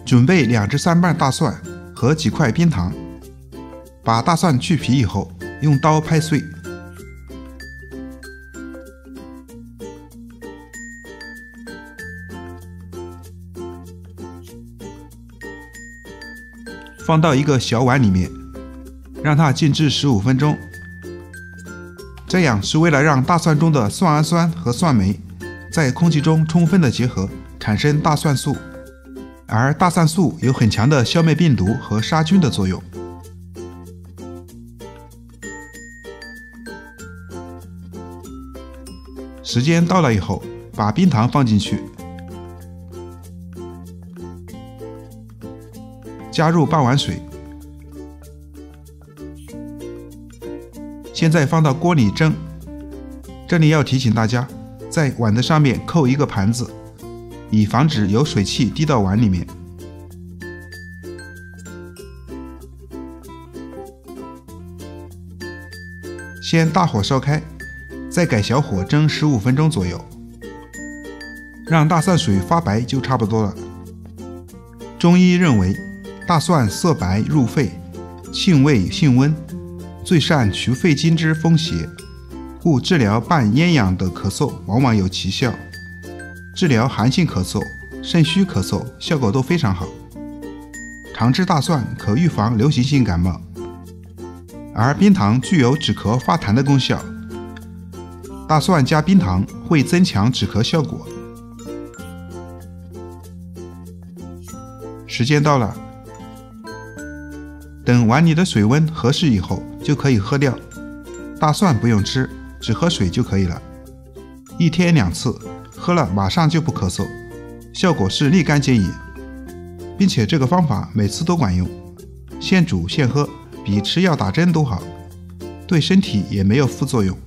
准备2至3瓣大蒜和几块冰糖，把大蒜去皮以后，用刀拍碎。放到一个小碗里面，让它静置15分钟。这样是为了让大蒜中的蒜氨酸和蒜酶在空气中充分的结合，产生大蒜素。而大蒜素有很强的消灭病毒和杀菌的作用。时间到了以后，把冰糖放进去，加入半碗水，现在放到锅里蒸。这里要提醒大家，在碗的上面扣一个盘子，以防止有水汽滴到碗里面。先大火烧开，再改小火蒸15分钟左右，让大蒜水发白就差不多了。中医认为，大蒜色白入肺，性味性温，最善除肺经之风邪，故治疗伴咽痒的咳嗽往往有奇效。治疗寒性咳嗽、肾虚咳嗽效果都非常好。常吃大蒜可预防流行性感冒，而冰糖具有止咳化痰的功效。大蒜加冰糖会增强止咳效果。时间到了，等碗里的水温合适以后就可以喝掉。大蒜不用吃，只喝水就可以了。1天2次，喝了马上就不咳嗽，效果是立竿见影，并且这个方法每次都管用，现煮现喝比吃药打针都好，对身体也没有副作用。